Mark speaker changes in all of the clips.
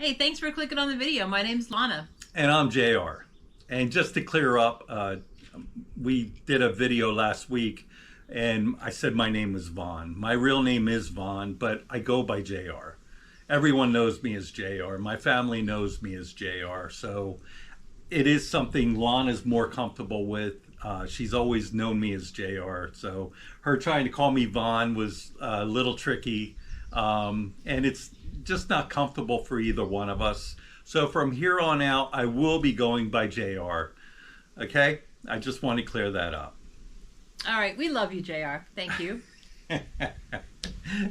Speaker 1: Hey, thanks for clicking on the video. My name's Lana.
Speaker 2: And I'm JR. And just to clear up, we did a video last week and I said my name was Vaughn. My real name is Vaughn, but I go by JR. Everyone knows me as JR. My family knows me as JR. So it is something Lana's more comfortable with. She's always known me as JR. So her trying to call me Vaughn was a little tricky. And it's just not comfortable for either one of us. So from here on out, I will be going by JR. Okay? I just want to clear that up.
Speaker 1: All right. We love you, JR. Thank you.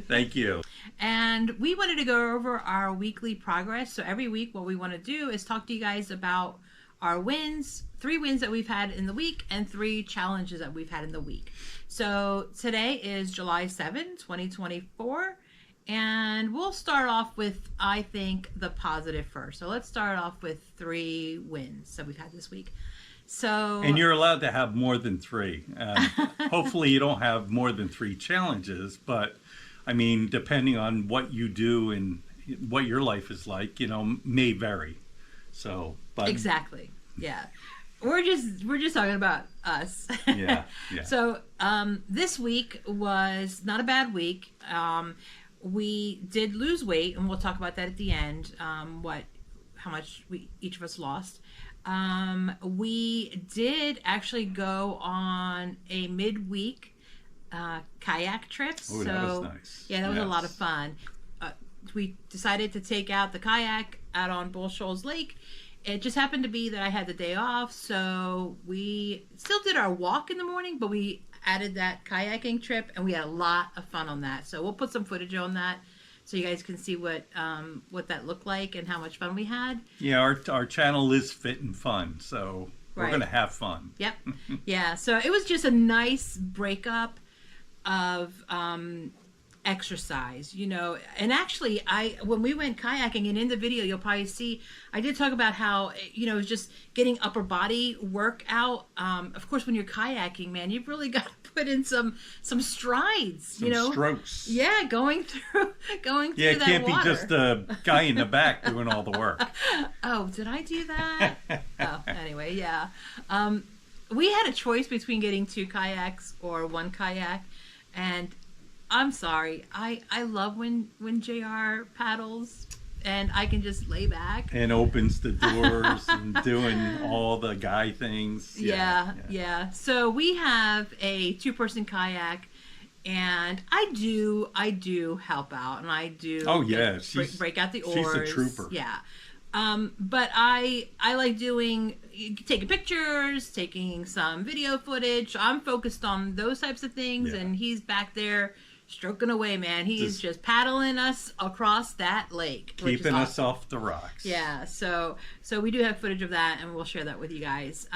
Speaker 2: Thank you.
Speaker 1: And we wanted to go over our weekly progress. So every week, what we want to do is talk to you guys about our wins, 3 wins that we've had in the week, and 3 challenges that we've had in the week. So today is July 7, 2024. And we'll start off with, I think, the positive first. So let's start off with 3 wins that we've had this week. So,
Speaker 2: and you're allowed to have more than 3. Hopefully you don't have more than 3 challenges, but I mean, depending on what you do and what your life is like, may vary. So, but
Speaker 1: exactly. Yeah. We're just talking about us.
Speaker 2: Yeah.
Speaker 1: So, this week was not a bad week. We did lose weight, and we'll talk about that at the end, how much each of us lost. We did actually go on a midweek kayak trip.
Speaker 2: Oh, that was nice.
Speaker 1: Yeah, that was a lot of fun. We decided to take out the kayak out on Bull Shoals Lake. It just happened to be that I had the day off, so we still did our walk in the morning, but we added that kayaking trip, and we had a lot of fun on that. So we'll put some footage on that so you guys can see what that looked like and how much fun we had.
Speaker 2: Yeah, our channel is fit and fun, so we're going to have fun.
Speaker 1: Yep. Yeah, so it was just a nice breakup of exercise, and actually when we went kayaking, and in the video you'll probably see I did talk about how it was just getting upper body workout. Of course, when you're kayaking, man, you've really got to put in some strides,
Speaker 2: strokes.
Speaker 1: Yeah, going through
Speaker 2: yeah, it
Speaker 1: that
Speaker 2: can't
Speaker 1: water.
Speaker 2: be just the guy in the back doing all the work.
Speaker 1: Oh, did I do that? Oh, anyway, yeah. We had a choice between getting 2 kayaks or 1 kayak, and I'm sorry. I love when JR paddles and I can just lay back.
Speaker 2: And opens the doors and doing all the guy things.
Speaker 1: Yeah. So we have a 2-person kayak, and I do help out, and I do break out the oars.
Speaker 2: She's a trooper.
Speaker 1: Yeah. But I like taking pictures, taking some video footage. I'm focused on those types of things, and he's back there stroking away, man. He's just paddling us across that lake,
Speaker 2: keeping us off the rocks.
Speaker 1: Yeah, so we do have footage of that, and we'll share that with you guys.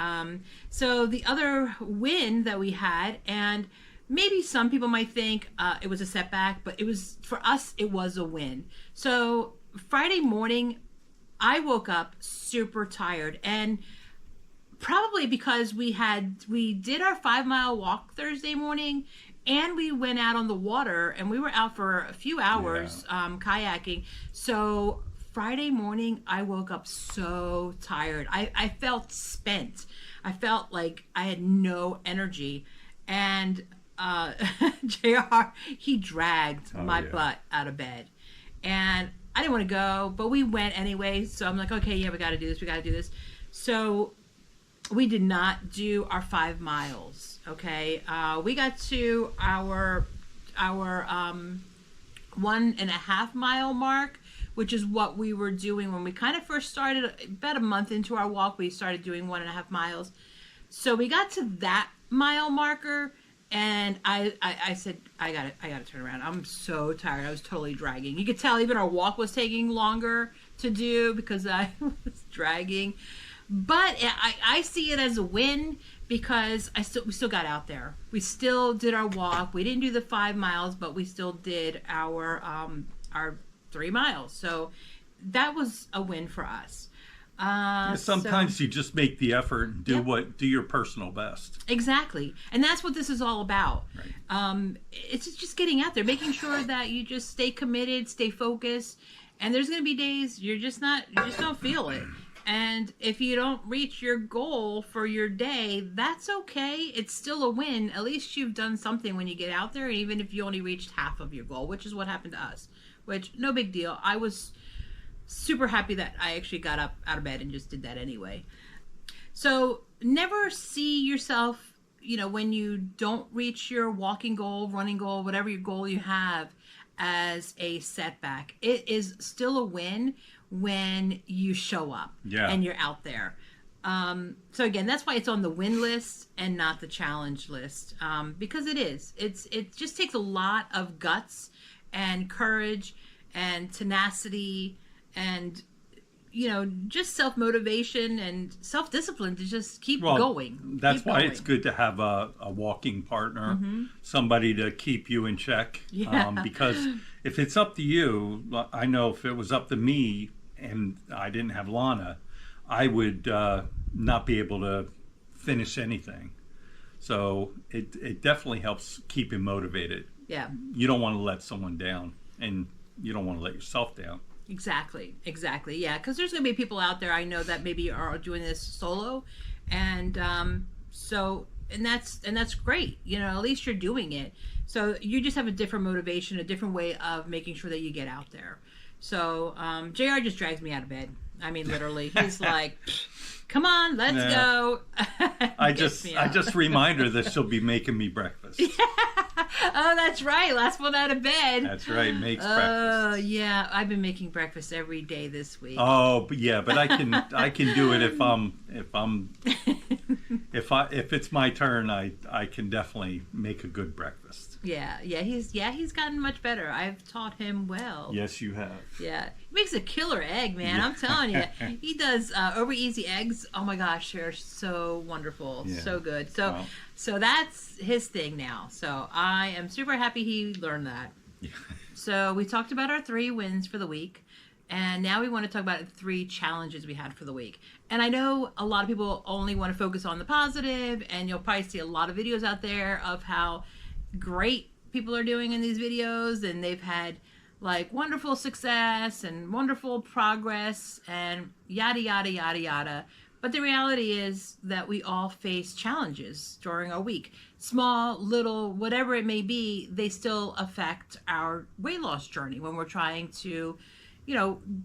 Speaker 1: So the other win that we had, and maybe some people might think it was a setback, but for us it was a win. So Friday morning, I woke up super tired, and probably because we did our 5-mile walk Thursday morning, and we went out on the water, and we were out for a few hours kayaking. So Friday morning, I woke up so tired. I felt spent. I felt like I had no energy. And JR, he dragged my butt out of bed. And I didn't want to go, but we went anyway. So I'm like, okay, yeah, we got to do this. So we did not do our 5 miles. Okay, we got to our 1.5 mile mark, which is what we were doing when we kind of first started. About a month into our walk, we started doing 1.5 miles. So we got to that mile marker, and I said, I gotta turn around. I'm so tired. I was totally dragging. You could tell even our walk was taking longer to do because I was dragging. But I see it as a win because we still got out there. We still did our walk. We didn't do the 5 miles, but we still did our 3 miles. So that was a win for us.
Speaker 2: Sometimes you just make the effort and do your personal best.
Speaker 1: Exactly. And that's what this is all about.
Speaker 2: Right.
Speaker 1: It's just getting out there, making sure that you just stay committed, stay focused, And there's going to be days you just don't feel it. And if you don't reach your goal for your day, that's okay. It's still a win. At least you've done something when you get out there, even if you only reached half of your goal, which is what happened to us, which no big deal. I was super happy that I actually got up out of bed and just did that anyway. So never see yourself, when you don't reach your walking goal, running goal, whatever your goal you have, as a setback. It is still a win when you show up and you're out there. So again, that's why it's on the win list and not the challenge list, because it just takes a lot of guts and courage and tenacity and just self-motivation and self-discipline to just keep going.
Speaker 2: That's why it's good to have a walking partner, somebody to keep you in check. Because if it's up to you, I know if it was up to me and I didn't have Lana, I would not be able to finish anything. So it definitely helps keep you motivated.
Speaker 1: Yeah.
Speaker 2: You don't want to let someone down, and you don't want to let yourself down.
Speaker 1: Exactly. Yeah, because there's going to be people out there I know that maybe are doing this solo, and that's great. At least you're doing it. So you just have a different motivation, a different way of making sure that you get out there. So JR just drags me out of bed. I mean, literally, he's like, "Come on, let's go."
Speaker 2: I just remind her that she'll be making me breakfast.
Speaker 1: Oh, that's right. Last one out of bed.
Speaker 2: That's right. Makes breakfast.
Speaker 1: Oh, yeah. I've been making breakfast every day this week.
Speaker 2: Oh, but I can do it if it's my turn. I can definitely make a good breakfast.
Speaker 1: Yeah. He's gotten much better. I've taught him well.
Speaker 2: Yes, you have.
Speaker 1: Yeah. He makes a killer egg, man. I'm telling you. He does over easy eggs. Oh my gosh, they're so wonderful. Yeah. So good. So that's his thing now. So I am super happy he learned that. Yeah. So we talked about our 3 wins for the week. And now we want to talk about 3 challenges we had for the week. And I know a lot of people only want to focus on the positive, and you'll probably see a lot of videos out there of how great people are doing in these videos, and they've had like wonderful success and wonderful progress and yada, yada, yada, yada. But the reality is that we all face challenges during our week. Small, little, whatever it may be, they still affect our weight loss journey when we're trying to,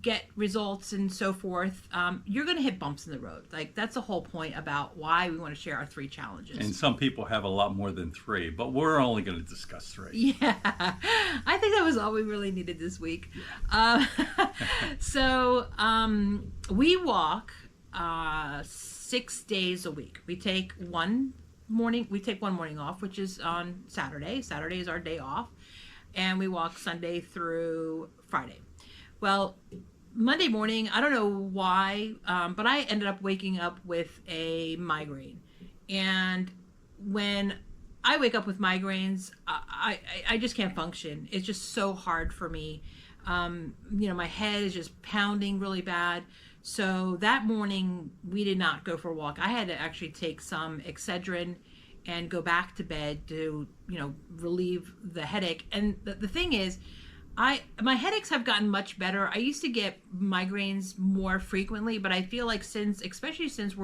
Speaker 1: get results and so forth. You're going to hit bumps in the road. Like, that's the whole point about why we want to share our 3 challenges.
Speaker 2: And some people have a lot more than 3, but we're only going to discuss 3.
Speaker 1: Yeah, I think that was all we really needed this week. So we walk 6 days a week. We take one morning off, which is on Saturday. Saturday is our day off, and we walk Sunday through Friday. Well, Monday morning, I don't know why, but I ended up waking up with a migraine. And when I wake up with migraines, I just can't function. It's just so hard for me. My head is just pounding really bad. So that morning, we did not go for a walk. I had to actually take some Excedrin and go back to bed to, relieve the headache. And the thing is, my headaches have gotten much better. I used to get migraines more frequently, but I feel like especially since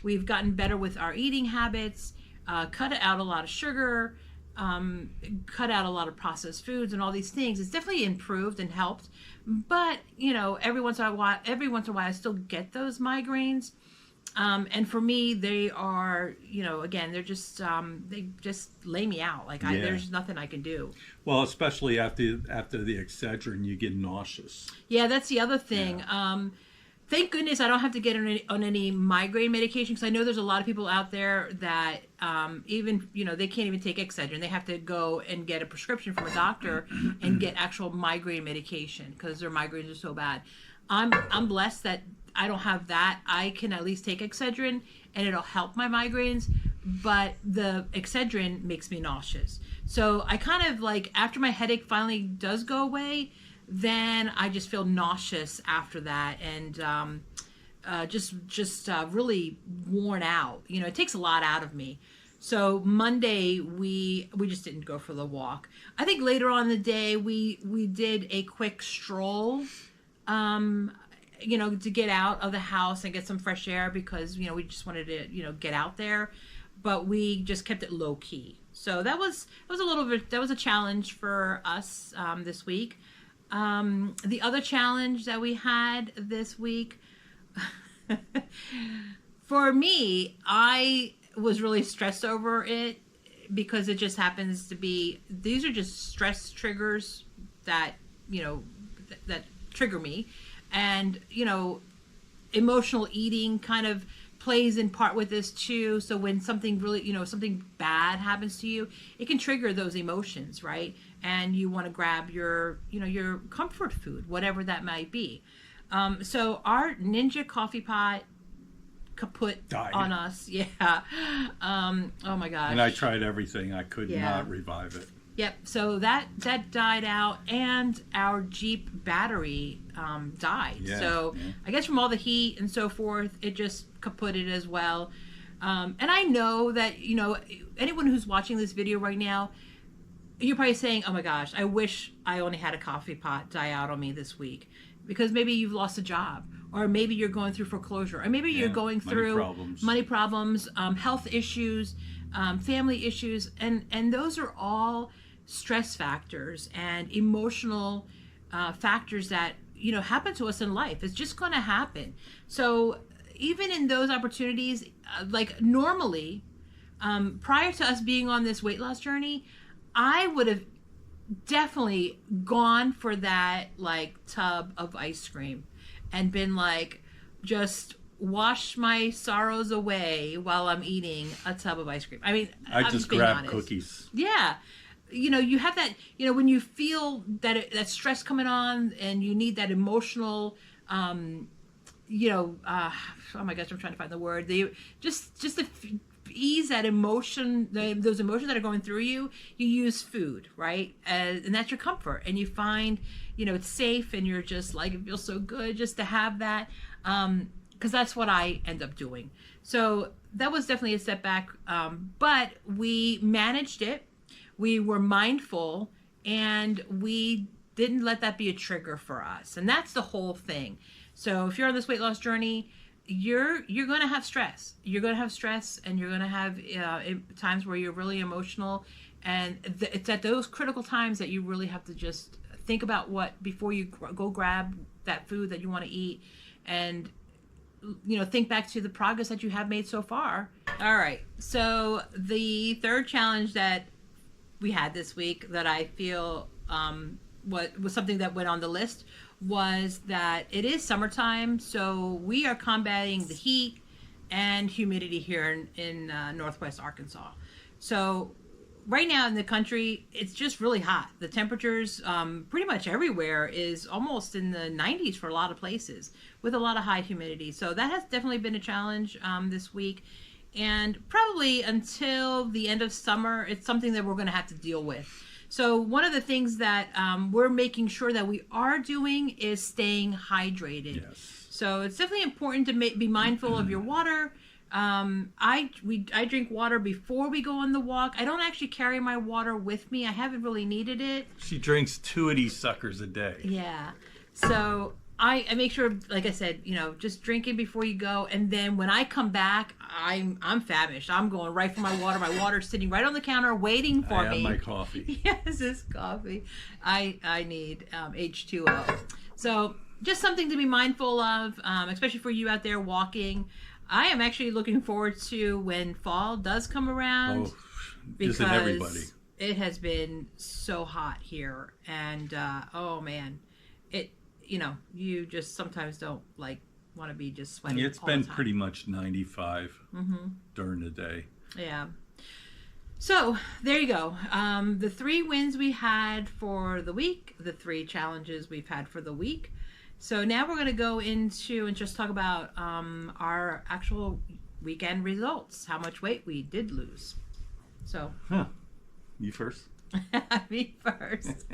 Speaker 1: we've gotten better with our eating habits, cut out a lot of sugar, cut out a lot of processed foods and all these things, it's definitely improved and helped. But every once in a while I still get those migraines. And for me, they are, again, they're just, they just lay me out. Like there's nothing I can do.
Speaker 2: Well, especially after the Excedrin, you get nauseous.
Speaker 1: Yeah, that's the other thing. Yeah. Thank goodness I don't have to get on any migraine medication, because I know there's a lot of people out there that even, they can't even take Excedrin. They have to go and get a prescription from a doctor and get actual migraine medication because their migraines are so bad. I'm blessed that I don't have that. I can at least take Excedrin and it'll help my migraines, but the Excedrin makes me nauseous. So I kind of like, after my headache finally does go away, then I just feel nauseous after that, and just really worn out. It takes a lot out of me. So Monday we just didn't go for the walk. I think later on in the day we did a quick stroll to get out of the house and get some fresh air because, we just wanted to, get out there. But we just kept it low key. So that was a challenge for us this week. The other challenge that we had this week, for me, I was really stressed over it because it just happens to be, these are just stress triggers that, that trigger me. And, emotional eating kind of plays in part with this too. So when something really, something bad happens to you, it can trigger those emotions, right? And you want to grab your, your comfort food, whatever that might be. So our Ninja coffee pot kaput
Speaker 2: died
Speaker 1: on us. Yeah. Oh my gosh.
Speaker 2: And I tried everything. I could not revive it.
Speaker 1: Yep. So that died out, and our Jeep battery died.
Speaker 2: Yeah,
Speaker 1: so I guess from all the heat and so forth, it just kaputted as well. And I know that anyone who's watching this video right now, you're probably saying, "Oh my gosh, I wish I only had a coffee pot die out on me this week," because maybe you've lost a job, or maybe you're going through foreclosure, or maybe you're going through money problems, health issues, family issues, and those are all stress factors and emotional factors that happen to us in life. It's just going to happen. So even in those opportunities, like normally, prior to us being on this weight loss journey, I would have definitely gone for that like tub of ice cream and been like, just wash my sorrows away while I'm eating a tub of ice cream. I mean,
Speaker 2: I just grab cookies.
Speaker 1: Yeah. You have that, when you feel that stress coming on and you need that emotional, oh my gosh, I'm trying to find the word. Just to ease that emotion, those emotions that are going through you use food, right? And that's your comfort. And you find, it's safe, and you're just like, it feels so good just to have that. Because that's what I end up doing. So that was definitely a setback. But we managed it. We were mindful, and we didn't let that be a trigger for us. And that's the whole thing. So if you're on this weight loss journey, you're going to have stress. You're going to have stress, and you're going to have times where you're really emotional. And it's at those critical times that you really have to just think about before you go grab that food that you want to eat, and think back to the progress that you have made so far. All right. So the third challenge that we had this week that I feel what was something that went on the list was that it is summertime, so we are combating the heat and humidity here in Northwest Arkansas. So right now in the country, it's just really hot. The temperatures pretty much everywhere is almost in the 90s for a lot of places, with a lot of high humidity. So that has definitely been a challenge this week. And probably until the end of summer, it's something that we're going to have to deal with. So one of the things that we're making sure that we are doing is staying hydrated.
Speaker 2: Yes.
Speaker 1: So it's definitely important to be mindful of your water. I drink water before we go on the walk. I don't actually carry my water with me. I haven't really needed it.
Speaker 2: She drinks 2 of these suckers a day.
Speaker 1: Yeah. So I make sure, like I said, just drink it before you go. And then when I come back, I'm famished. I'm going right for my water. My water's sitting right on the counter waiting for me.
Speaker 2: I have my coffee.
Speaker 1: Yes, this coffee. I need H2O. So just something to be mindful of, especially for you out there walking. I am actually looking forward to when fall does come around.
Speaker 2: Oh, isn't everybody?
Speaker 1: It has been so hot here. And, oh man, you just sometimes don't want to be just sweating.
Speaker 2: It's been pretty much 95 during the day.
Speaker 1: Yeah. So there you go. The 3 wins we had for the week, the 3 challenges we've had for the week. So now we're going to go into and just talk about our actual weekend results, how much weight we did lose. So.
Speaker 2: You first?
Speaker 1: Me first.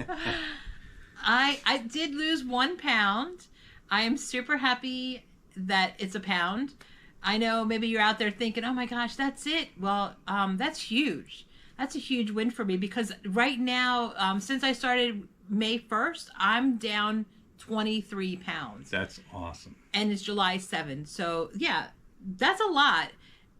Speaker 1: I did lose 1 pound. I am super happy that it's a pound. I know maybe you're out there thinking, oh my gosh, that's it. Well, that's huge. That's a huge win for me because right now, since I started May 1st, I'm down 23 pounds.
Speaker 2: That's awesome.
Speaker 1: And it's July 7th. So, yeah, that's a lot.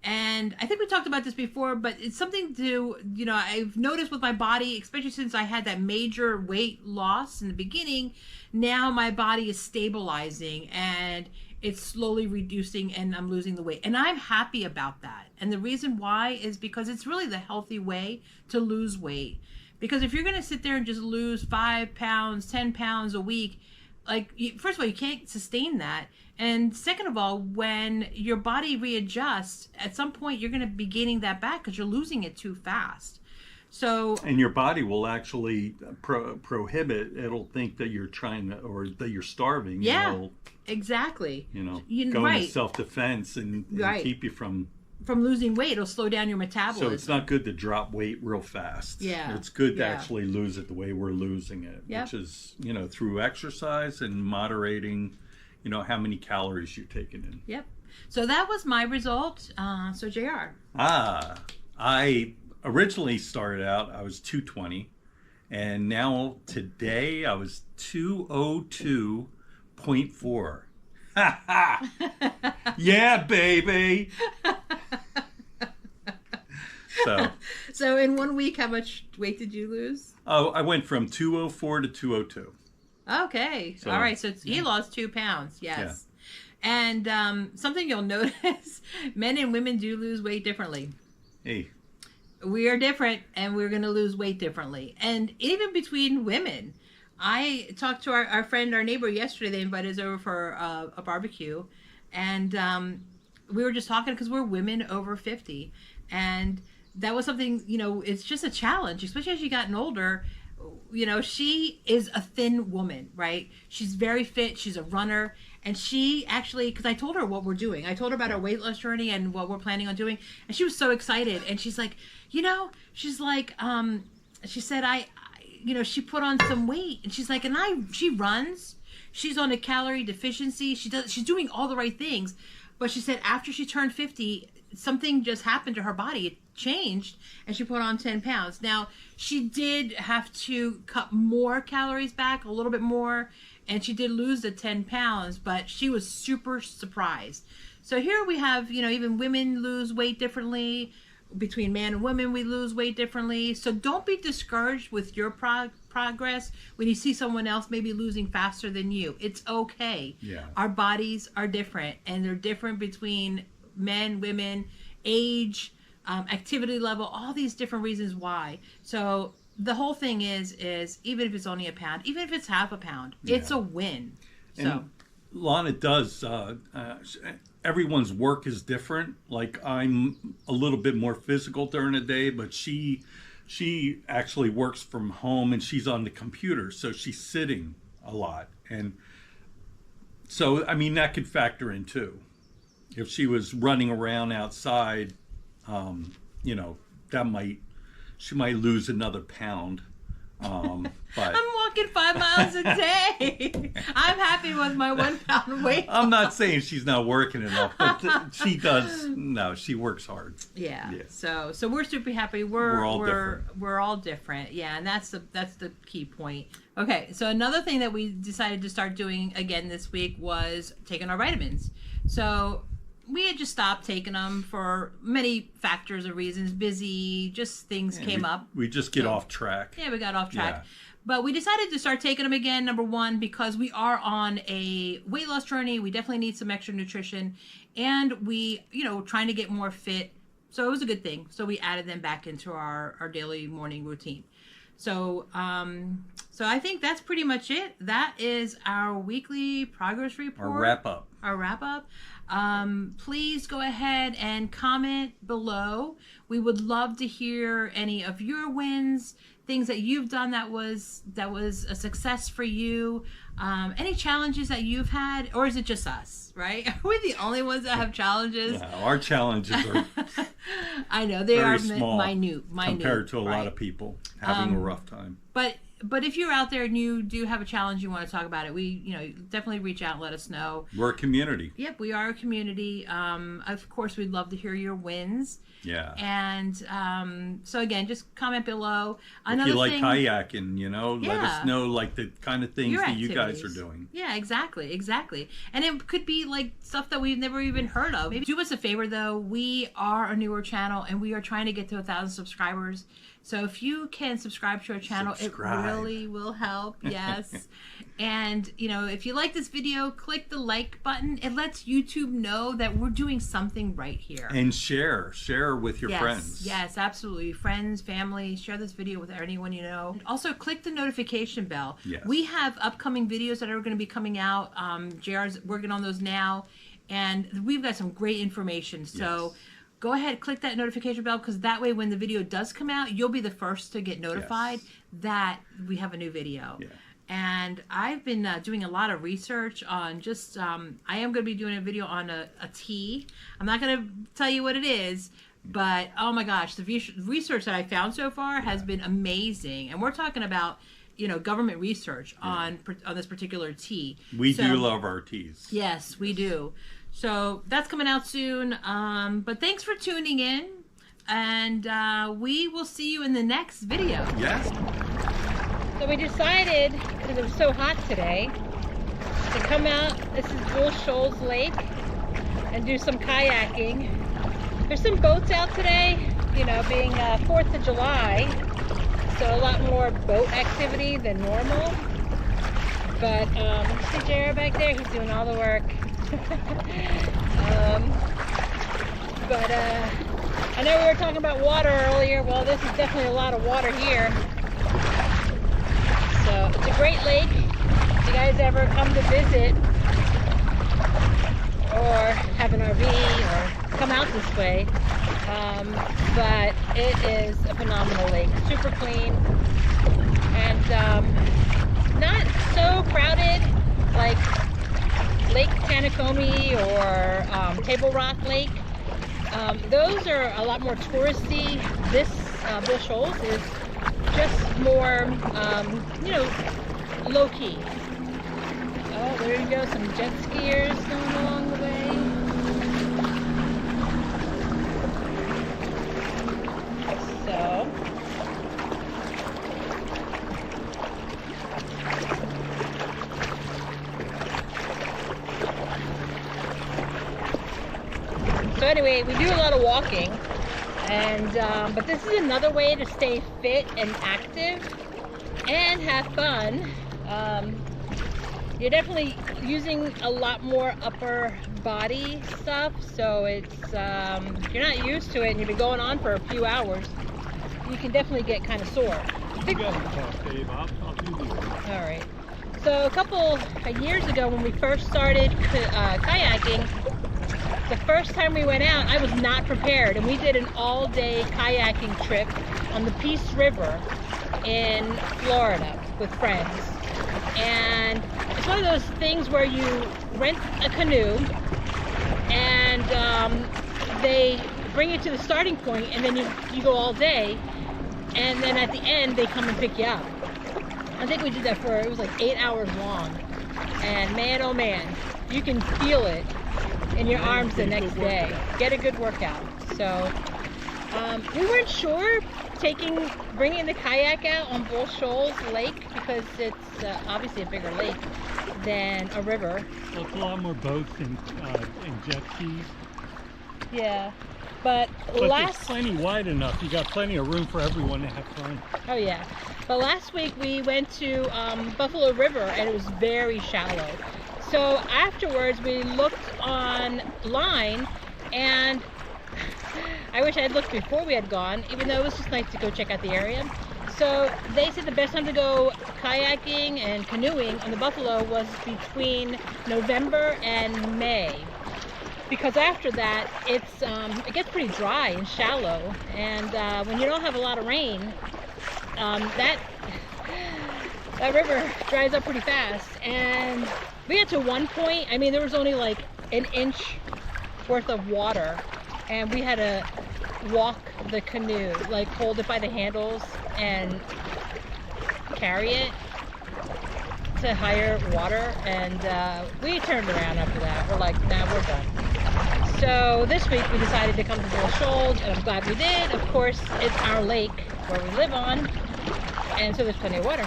Speaker 1: And I think we talked about this before, but it's something to, I've noticed with my body, especially since I had that major weight loss in the beginning, now my body is stabilizing and it's slowly reducing and I'm losing the weight. And I'm happy about that. And the reason why is because it's really the healthy way to lose weight. Because if you're going to sit there and just lose 5 pounds, 10 pounds a week, first of all, you can't sustain that. And second of all, when your body readjusts, at some point you're going to be gaining that back because you're losing it too fast. So,
Speaker 2: and your body will actually prohibit. It'll think that you're trying to, or that you're starving.
Speaker 1: Yeah, exactly.
Speaker 2: Go into self-defense and keep you from
Speaker 1: losing weight. It'll slow down your metabolism.
Speaker 2: So it's not good to drop weight real fast.
Speaker 1: Yeah.
Speaker 2: It's good to actually lose it the way we're losing it, which is, through exercise and moderating, how many calories you're taking in.
Speaker 1: Yep. So that was my result. So JR.
Speaker 2: I originally started out, I was 220, and now today I was 202.4. Ha ha! Yeah, baby!
Speaker 1: So in 1 week, how much weight did you lose?
Speaker 2: Oh, I went from 204 to 202.
Speaker 1: Okay. All right. So he lost 2 pounds. Yes. Yeah. And something you'll notice, men and women do lose weight differently.
Speaker 2: Hey.
Speaker 1: We are different, and we're going to lose weight differently. And even between women. I talked to our friend, our neighbor yesterday. They invited us over for a barbecue. And we were just talking because we're women over 50. And that was something, it's just a challenge, especially as you've gotten older. She is a thin woman, right? She's very fit. She's a runner. And she actually, because I told her what we're doing. I told her about our weight loss journey and what we're planning on doing. And she was so excited. And she's like, she said, she put on some weight. And she's like, she runs. She's on a calorie deficiency. She's doing all the right things. But she said after she turned 50, something just happened to her body. It changed, and she put on 10 pounds. Now, she did have to cut more calories back, a little bit more, and she did lose the 10 pounds, but she was super surprised. So here we have, even women lose weight differently. Between man and women, we lose weight differently. So don't be discouraged with your progress when you see someone else maybe losing faster than you. It's okay.
Speaker 2: Yeah.
Speaker 1: Our bodies are different, and they're different between men, women, age, activity level, all these different reasons why. So the whole thing is even if it's only a pound, even if it's half a pound, it's a win.
Speaker 2: And Lana does, everyone's work is different. Like I'm a little bit more physical during the day, but she actually works from home and she's on the computer. So she's sitting a lot. And so, that could factor in too. If she was running around outside, she might lose another pound. But
Speaker 1: I'm walking 5 miles a day. I'm happy with my 1 pound weight.
Speaker 2: I'm not saying she's not working enough, but she does. No, she works hard.
Speaker 1: Yeah. So we're super happy. We're all different. We're all different. Yeah, and that's the key point. Okay, so another thing that we decided to start doing again this week was taking our vitamins. So we had just stopped taking them for many factors or reasons. Busy, just things came up.
Speaker 2: We just get off track.
Speaker 1: Yeah, we got off track. Yeah. But we decided to start taking them again, number one, because we are on a weight loss journey. We definitely need some extra nutrition. And we, trying to get more fit. So it was a good thing. So we added them back into our daily morning routine. So I think that's pretty much it. That is our weekly progress report. Our wrap up. Please go ahead and comment below. We would love to hear any of your wins, things that you've done that was a success for you, any challenges that you've had, or is it just us, right? Are we the only ones that have challenges?
Speaker 2: Yeah, our challenges are
Speaker 1: I know they are
Speaker 2: small
Speaker 1: minute
Speaker 2: compared to a lot of people having a rough time.
Speaker 1: But but if you're out there and you do have a challenge, you want to talk about it, we, definitely reach out and let us know.
Speaker 2: We're a community.
Speaker 1: Yep, we are a community. Of course, we'd love to hear your wins.
Speaker 2: Yeah.
Speaker 1: And so again, just comment below.
Speaker 2: If you like kayaking, let us know like the kind of things that you guys are doing.
Speaker 1: Yeah, exactly. And it could be like stuff that we've never even heard of. Maybe do us a favor though. We are a newer channel and we are trying to get to 1,000 subscribers. So if you can subscribe to our channel, it really will help. Yes. And, if you like this video, click the like button. It lets YouTube know that we're doing something right here.
Speaker 2: And share with your friends. Yes,
Speaker 1: absolutely. Friends, family, share this video with anyone you know. And also click the notification bell.
Speaker 2: Yes.
Speaker 1: We have upcoming videos that are going to be coming out. JR's working on those now. And we've got some great information. So go ahead, click that notification bell, because that way when the video does come out, you'll be the first to get notified that we have a new video.
Speaker 2: Yeah.
Speaker 1: And I've been doing a lot of research on just, I am going to be doing a video on a tea. I'm not going to tell you what it is, but oh my gosh, the research that I found so far has been amazing. And we're talking about, government research on this particular tea.
Speaker 2: We do love our teas.
Speaker 1: Yes, we do. So that's coming out soon. But thanks for tuning in. And we will see you in the next video.
Speaker 2: Yes.
Speaker 1: So we decided, because it was so hot today, to come out. This is Bull Shoals Lake and do some kayaking. There's some boats out today, being 4th of July. So a lot more boat activity than normal. But you see JR back there? He's doing all the work. But I know we were talking about water earlier. Well, this is definitely a lot of water here. So it's a great lake. If you guys ever come to visit or have an RV or come out this way, but it is a phenomenal lake. Super clean and not so crowded like Lake Tanacomi or Table Rock Lake. Those are a lot more touristy. This Bull Shoals is just more, low-key. Oh, there you go, some jet skiers going along the way. So anyway, we do a lot of walking. And but this is another way to stay fit and active and have fun. You're definitely using a lot more upper body stuff, so it's if you're not used to it and you've been going on for a few hours, you can definitely get kind of sore.
Speaker 3: You guys talk, Dave. I'll do these.
Speaker 1: All right. So a couple of years ago, when we first started kayaking, the first time we went out, I was not prepared, and we did an all-day kayaking trip on the Peace River in Florida with friends. And it's one of those things where you rent a canoe, and they bring you to the starting point, and then you go all day, and then at the end, they come and pick you up. I think we did that it was like 8 hours long. And man, oh man, you can feel it in your arms the next day. Get a good workout. So we weren't sure bringing the kayak out on Bull Shoals Lake, because it's obviously a bigger lake than a river.
Speaker 3: Well, it's a lot more boats and jet skis.
Speaker 1: Yeah, but
Speaker 3: it's plenty wide enough. You got plenty of room for everyone to have fun.
Speaker 1: Oh yeah, but last week we went to Buffalo River, and it was very shallow. So afterwards we looked online, and I wish I had looked before we had gone, even though it was just nice to go check out the area. So they said the best time to go kayaking and canoeing on the Buffalo was between November and May, because after that it gets pretty dry and shallow, and when you don't have a lot of rain, that river dries up pretty fast. And we got to one point, I mean, there was only like an inch worth of water, and we had to walk the canoe, like hold it by the handles and carry it to higher water, and we turned around after that. We're like, nah, we're done. So this week we decided to come to Bull Shoals, and I'm glad we did. Of course, it's our lake where we live on, and so there's plenty of water.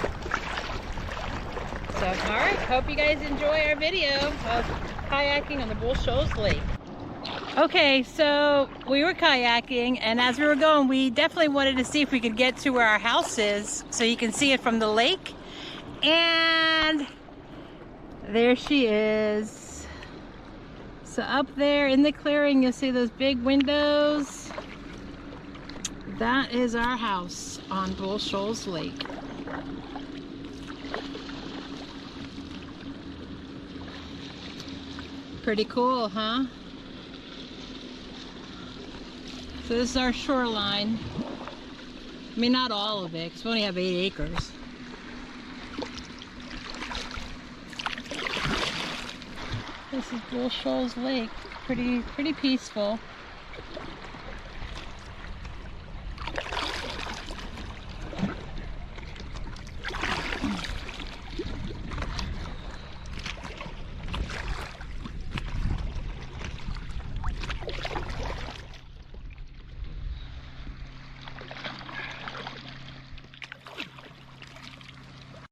Speaker 1: So, all right, hope you guys enjoy our video of kayaking on the Bull Shoals Lake. Okay, so we were kayaking, and as we were going, we definitely wanted to see if we could get to where our house is so you can see it from the lake. And there she is. So up there in the clearing, you'll see those big windows. That is our house on Bull Shoals Lake. Pretty cool, huh? So this is our shoreline. I mean, not all of it, because we only have 8 acres. This is Bull Shoals Lake. Pretty peaceful.